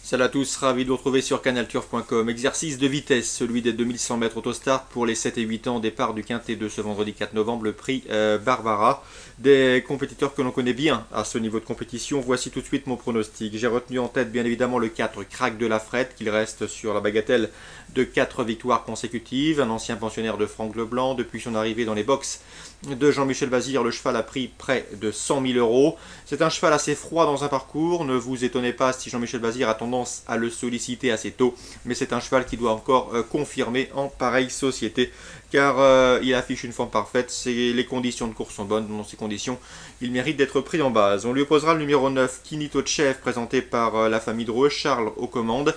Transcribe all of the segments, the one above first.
Salut à tous, ravi de vous retrouver sur canalturf.com. Exercice de vitesse, celui des 2100 mètres autostart pour les 7 et 8 ans, départ du quintet de ce vendredi 4 novembre, le prix Barbara. Des compétiteurs que l'on connaît bien à ce niveau de compétition, voici tout de suite mon pronostic. J'ai retenu en tête bien évidemment le 4, Crack de la Frette, qu'il reste sur la bagatelle de 4 victoires consécutives. Un ancien pensionnaire de Franck Leblanc, depuis son arrivée dans les box de Jean-Michel Vazir, le cheval a pris près de 100 000 euros. C'est un cheval assez froid dans un parcours, ne vous étonnez pas si Jean-Michel Vazir a tendance à le solliciter assez tôt, mais c'est un cheval qui doit encore confirmer en pareille société, car il affiche une forme parfaite, les conditions de course sont bonnes, dans ces conditions, il mérite d'être pris en base. On lui opposera le numéro 9, Kinito Chef, présenté par la famille Dreux, Charles aux commandes.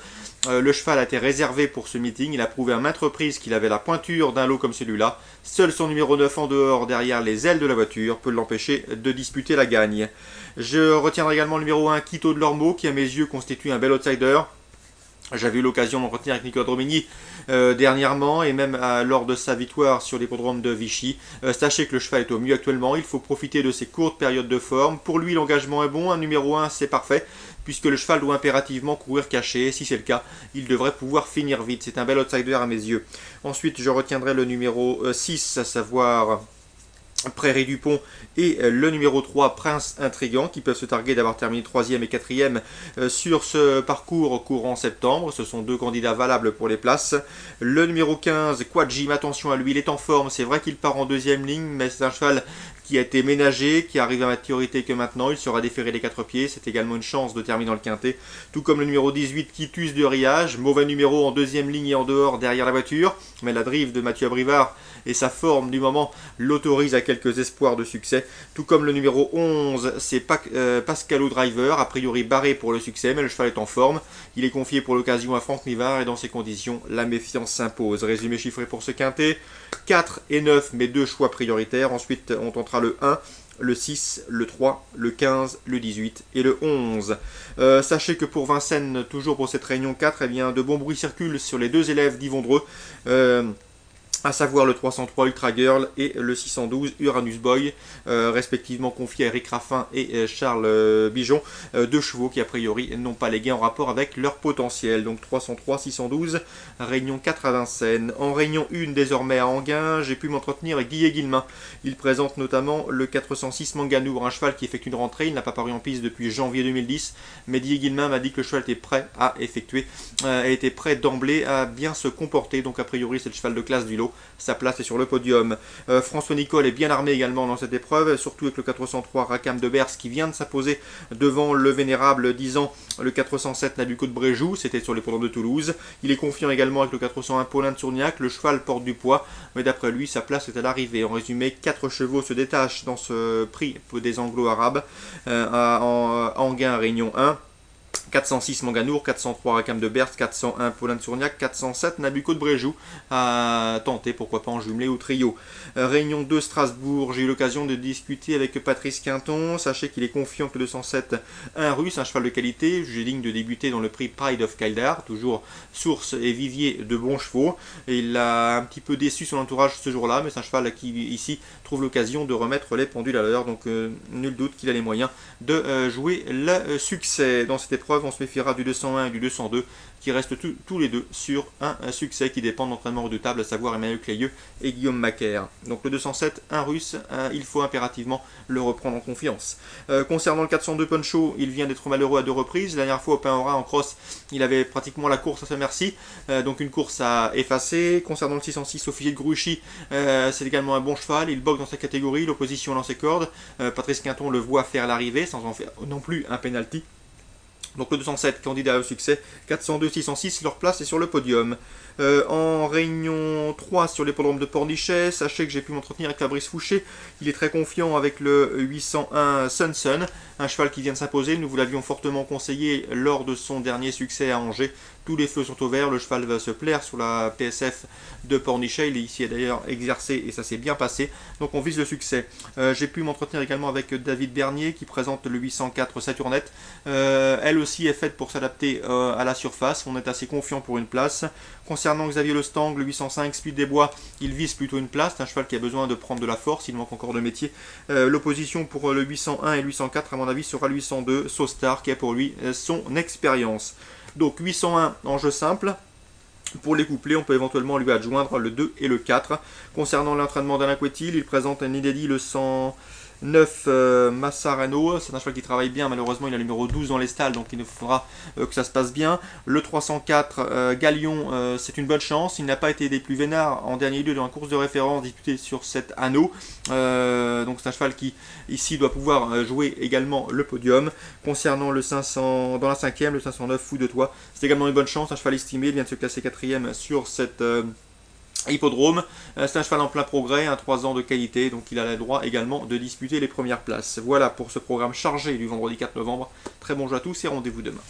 Le cheval a été réservé pour ce meeting, il a prouvé à maintes reprises qu'il avait la pointure d'un lot comme celui-là. Seul son numéro 9 en dehors, derrière les ailes de la voiture, peut l'empêcher de disputer la gagne. Je retiendrai également le numéro 1, Quito de Lormeau, qui à mes yeux constitue un bel outsider. J'avais eu l'occasion d'en retenir avec Nicolas Dromigny dernièrement et même lors de sa victoire sur l'hippodrome de Vichy. Sachez que le cheval est au mieux actuellement, il faut profiter de ses courtes périodes de forme. Pour lui, l'engagement est bon, un numéro 1 c'est parfait, puisque le cheval doit impérativement courir caché. Si c'est le cas, il devrait pouvoir finir vite. C'est un bel outsider à mes yeux. Ensuite, je retiendrai le numéro 6, à savoir Prairie du Pont, et le numéro 3, Prince Intrigant, qui peuvent se targuer d'avoir terminé 3e et 4e sur ce parcours courant septembre. Ce sont deux candidats valables pour les places. Le numéro 15, Quadjim, attention à lui, il est en forme. C'est vrai qu'il part en deuxième ligne, mais c'est un cheval qui a été ménagé, qui arrive à maturité que maintenant. Il sera déféré les 4 pieds. C'est également une chance de terminer dans le quintet. Tout comme le numéro 18, Quitus de Riage. Mauvais numéro en deuxième ligne et en dehors derrière la voiture. Mais la drive de Mathieu Abrivard et sa forme du moment l'autorise à quelques espoirs de succès. Tout comme le numéro 11, c'est Pascalo Driver, a priori barré pour le succès, mais le cheval est en forme. Il est confié pour l'occasion à Franck Nivard et dans ces conditions, la méfiance s'impose. Résumé chiffré pour ce quintet, 4 et 9, mais deux choix prioritaires. Ensuite, on tentera le 1, le 6, le 3, le 15, le 18 et le 11. Sachez que pour Vincennes, toujours pour cette réunion 4, eh bien, de bons bruits circulent sur les deux élèves d'Yvon Dreux. À savoir le 303 Ultra Girl et le 612 Uranus Boy, respectivement confiés à Eric Raffin et Charles Bijon, deux chevaux qui a priori n'ont pas les gains en rapport avec leur potentiel. Donc 303, 612, réunion 4 à Vincennes. En réunion 1 désormais à Enghien, j'ai pu m'entretenir avec Guy Guillemin. Il présente notamment le 406 Manganour, un cheval qui effectue une rentrée, il n'a pas paru en piste depuis janvier 2010, mais Guy Guillemin m'a dit que le cheval était prêt à effectuer, était prêt d'emblée à bien se comporter, donc a priori c'est le cheval de classe du lot. Sa place est sur le podium. François Nicole est bien armé également dans cette épreuve, surtout avec le 403 Rackham de Bers qui vient de s'imposer devant le vénérable 10 ans, le 407 Nabucco de Bréjou, c'était sur les l'hippodrome de Toulouse. Il est confiant également avec le 401 Paulin de Sourniac, le cheval porte du poids, mais d'après lui, sa place est à l'arrivée. En résumé, 4 chevaux se détachent dans ce prix des Anglo-Arabes à Enghien, Réunion 1. 406 Manganour, 403 Rackham de Bers, 401 Paulin de Sourniac, 407 Nabucco de Bréjou à tenter, pourquoi pas en jumelé ou trio. Réunion 2 Strasbourg, j'ai eu l'occasion de discuter avec Patrice Quinton. Sachez qu'il est confiant que le 207 un russe, un cheval de qualité, jugé digne de débuter dans le prix Pride of Kildare, toujours source et vivier de bons chevaux. Et il a un petit peu déçu son entourage ce jour-là, mais c'est un cheval qui ici trouve l'occasion de remettre les pendules à l'heure, donc nul doute qu'il a les moyens de jouer le succès. Dans cette épreuve, on se méfiera du 201 et du 202 qui restent tous les deux sur un succès qui dépend d'entraînement redoutable, à savoir Emmanuel Clayeux et Guillaume Macaire. Donc le 207, un russe, il faut impérativement le reprendre en confiance. Concernant le 402 Puncho, il vient d'être malheureux à 2 reprises. La dernière fois au Pain-Aura en cross, il avait pratiquement la course à sa merci, donc une course à effacer. Concernant le 606 Officier de Grouchy, c'est également un bon cheval, il boxe dans sa catégorie, l'opposition dans ses cordes. Patrice Quinton le voit faire l'arrivée sans en faire non plus un penalty. Donc le 207, candidat au succès, 402, 606, leur place est sur le podium. En réunion 3 sur l'hippodrome de Pornichet, sachez que j'ai pu m'entretenir avec Fabrice Fouché. Il est très confiant avec le 801 Sun, un cheval qui vient de s'imposer. Nous vous l'avions fortement conseillé lors de son dernier succès à Angers. Tous les feux sont au vert, le cheval va se plaire sur la PSF de Pornichet. Il est ici d'ailleurs exercé et ça s'est bien passé. Donc on vise le succès. J'ai pu m'entretenir également avec David Bernier qui présente le 804 Saturnette. Elle aussi est faite pour s'adapter à la surface. On est assez confiant pour une place. Concernant Xavier Lestang, le 805 Speed des Bois, il vise plutôt une place. C'est un cheval qui a besoin de prendre de la force. Il manque encore de métier. L'opposition pour le 801 et le 804, à mon avis, sera le 802 Sostar qui a pour lui son expérience. Donc 801 en jeu simple. Pour les couplets, on peut éventuellement lui adjoindre le 2 et le 4. Concernant l'entraînement d'Alain Couetil, il présente un inédit, le 109 Massarano. C'est un cheval qui travaille bien, malheureusement il a le numéro 12 dans les stalles, donc il nous faudra que ça se passe bien. Le 304 Galion, c'est une bonne chance. Il n'a pas été des plus vénards en dernier lieu dans la course de référence disputée sur cet anneau. Donc c'est un cheval qui ici doit pouvoir jouer également le podium. Concernant le 500, dans la 5e, le 509 Fou de Toi, c'est également une bonne chance. Un cheval estimé, il vient de se classer 4e sur cette hippodrome. C'est un cheval en plein progrès, 3 ans de qualité, donc il a le droit également de disputer les premières places. Voilà pour ce programme chargé du vendredi 4 novembre. Très bon jeu à tous et rendez-vous demain.